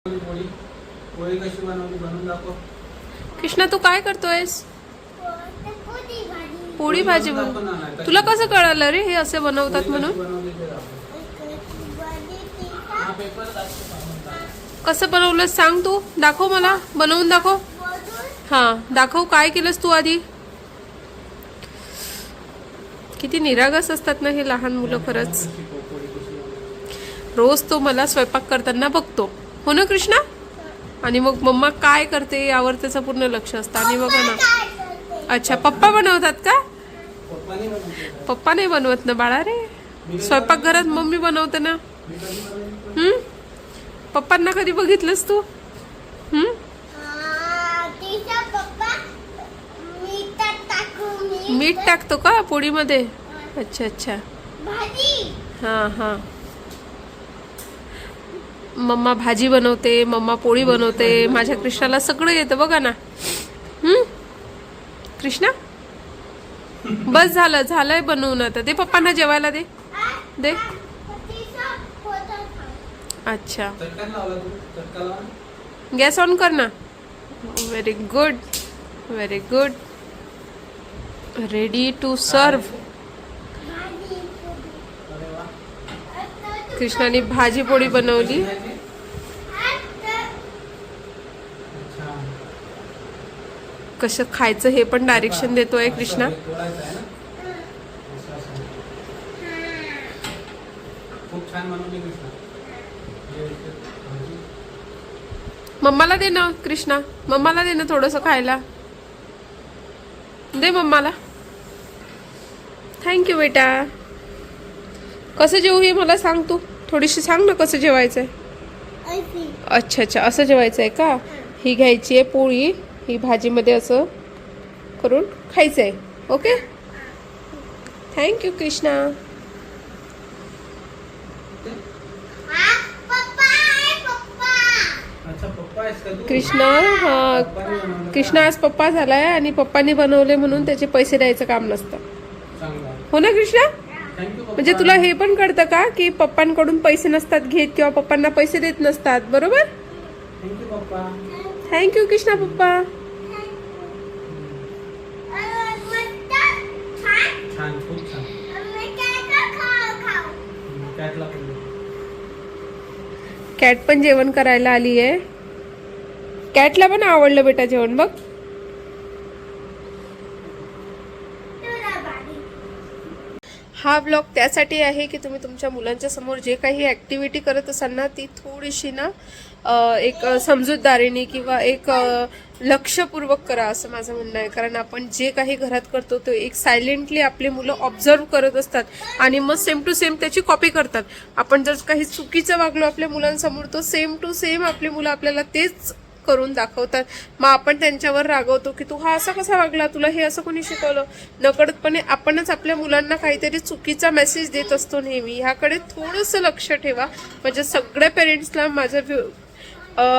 पोळी पोळी कशी बनवली बनवून दाखव. कृष्णा तू काय करतोयस? पोळी भाजी बनव. तुला कसं कळालं रे हे असे बनवतात म्हणून? कसं बनवलं सांग तू, दाखव मला, बनवून दाखव. हा दाखव, काय केलंस तू आधी. किती निरागस असतात ना हे लहान मुलं खरंच. रोज तो मला स्वयंपाक करताना बघतो, हो ना कृष्णा? आणि मग मम्मा काय करते यावर त्याचं पूर्ण लक्ष असतं. आणि बघा ना, अच्छा पप्पा बनवतात का? पप्पा नाही बनवत ना बाळा रे, स्वयंपाक घरात मम्मी बनवते ना. पप्पांना कधी बघितलंस तू? मीठ टाकतो का पोळीमध्ये? अच्छा अच्छा, हा हा. मम्मा भाजी बनवते, मम्मा पोळी बनवते. माझ्या कृष्णाला सगळं येतं बघा ना. कृष्णा बस झालं, झालंय बनवून. आता दे पप्पांना जेवायला, दे दे. अच्छा गॅस ऑन कर ना. Very good very good. Ready to serve. कृष्णाने भाजी पोळी बनवली. कसं खायचं हे पण डायरेक्शन देतोय कृष्णा. खूप छान बनवली कृष्णा. मम्माला दे ना कृष्णा, मम्माला दे ना थोडस खायला, दे मम्माला. थँक्यू बेटा. कसं जेवू हे मला सांग तू, थोडीशी सांग ना कसं जेवायचंय. अच्छा अच्छा, असं जेवायचंय का? ही घ्यायची आहे पोळी, ही भाजीमध्ये असं करून खायचंय. Okay, thank you Krishna. कृष्णा हा, कृष्णा आज पप्पा झालाय आणि पप्पानी बनवले म्हणून त्याचे पैसे द्यायचं काम नसतं, हो ना कृष्णा? म्हणजे तुला हे पण कळतं का की पप्पांकडून पैसे नसतात घेत किंवा पप्पांना पैसे देत नसतात, बरोबर? थँक्यू कृष्णा पप्पा. कॅट पण जेवण करायला आली आहे. कॅटला पण आवडलं बेटा जेवण बघ. हा ब्लॉग त्यासाठी आहे की तुम्ही तुमच्या मुलांच्या समोर जे काही ॲक्टिव्हिटी करत असाल ना ती थोडीशी ना एक समजूतदारीने किंवा एक लक्षपूर्वक करा असं माझं म्हणणं आहे. कारण आपण जे काही घरात करतो तो एक सायलेंटली आपली मुलं ऑब्झर्व करत असतात आणि मग सेम टू सेम त्याची कॉपी करतात. आपण जर काही चुकीचं वागलो आपल्या मुलांसमोर तो सेम टू सेम आपली मुलं आपल्याला तेच करून दाखवतात. मग आपण त्यांच्यावर रागवतो की तू हा असा कसा वागला, तुला हे असं कोणी शिकवलं. नकळतपणे आपणच आपल्या मुलांना काहीतरी चुकीचा मेसेज देत असतो नेहमी. ह्याकडे थोडंसं लक्ष ठेवा. म्हणजे सगळ्या पेरेंट्सला माझा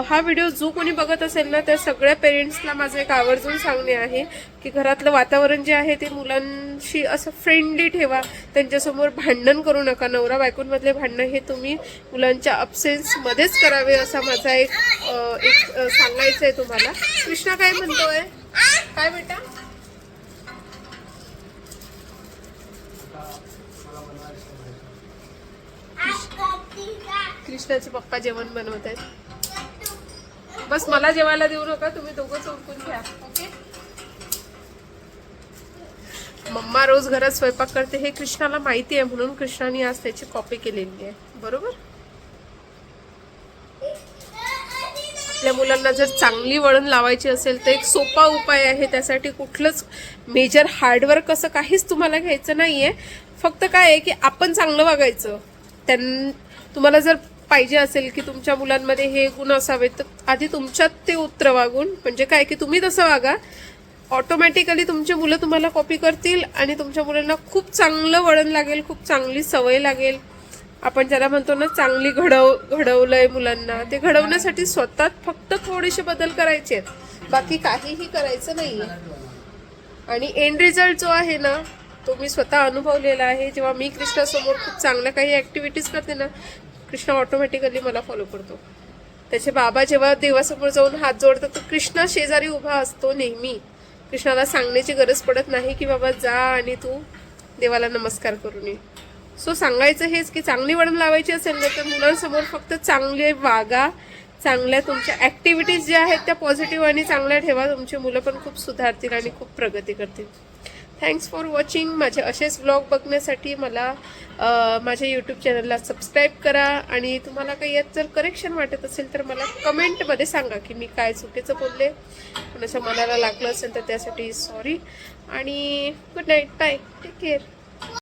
हा व्हिडिओ जो कोणी बघत असेल ना त्या सगळ्या पेरेंट्सला माझं एक आवर्जून सांगणे आहे की घरातलं वातावरण जे आहे ते मुलांशी असं फ्रेंडली ठेवा. त्यांच्यासमोर भांडण करू नका. नवरा बायकोंमधले भांडणं हे तुम्ही मुलांच्या अब्सेन्समध्येच करावे असा माझा एक सांगायचं आहे तुम्हाला. कृष्णा काय म्हणतोय, काय बेटा? कृष्णाचे पप्पा जेवण बनवत आहेत. बस मला जेवायला देऊ नका, तुम्ही दोघंच उरकून घ्या. ओके. मम्मा रोज घरात स्वयंपाक करते हे कृष्णाला माहिती आहे म्हणून कृष्णाने आज त्याची कॉपी केलेली आहे, बरोबर? आपल्या मुलांना जर चांगली वळण लावायची असेल तर एक सोपा उपाय आहे. त्यासाठी कुठलंच मेजर हार्डवर्क असं काहीच तुम्हाला घ्यायचं नाहीये. फक्त काय आहे की आपण चांगलं वागायचं. तुम्हाला जर पाहिजे असेल की तुमच्या मुलांमध्ये हे गुण असावेत तर आधी तुमच्यात ते उतरवा गुण. म्हणजे काय की तुम्ही तसं वागा, ऑटोमॅटिकली तुमची मुलं तुम्हाला कॉपी करतील आणि तुमच्या मुलांना खूप चांगलं वळण लागेल, खूप चांगली सवय लागेल. आपण ज्याला म्हणतो ना चांगली घडवलंय मुलांना, ते घडवण्यासाठी स्वतः फक्त थोडेसे बदल करायचे आहेत, बाकी काहीही करायचं नाहीये. आणि एंड रिझल्ट जो आहे ना तो मी स्वतः अनुभवलेला आहे. जेव्हा मी कृष्णासमोर खूप चांगल्या काही ॲक्टिव्हिटीज करते ना कृष्णा ऑटोमॅटिकली मला फॉलो करतो. त्याचे बाबा जेव्हा देवासमोर जाऊन हात जोडतात तर कृष्णा शेजारी उभा असतो नेहमी. कृष्णाला सांगण्याची गरज पडत नाही की बाबा जा आणि तू देवाला नमस्कार करून ये. सो सांगायचं हेच की चांगली वळण लावायची असेल ना तर मुलांसमोर फक्त चांगले वागा, चांगल्या तुमच्या ॲक्टिव्हिटीज ज्या आहेत त्या पॉझिटिव्ह आणि चांगल्या ठेवा. तुमची मुलं पण खूप सुधारतील आणि खूप प्रगती करतील. Thanks for watching. माझे असेच व्लॉग बघण्यासाठी मला माझ्या यूट्यूब चॅनलला सबस्क्राईब करा. आणि तुम्हाला काही यात जर करेक्शन वाटत असेल तर मला कमेंटमध्ये सांगा की मी काय चुकीचं बोलले. कोणाच्या मनाला लागलं असेल तर त्यासाठी सॉरी. आणि good night, bye, take care.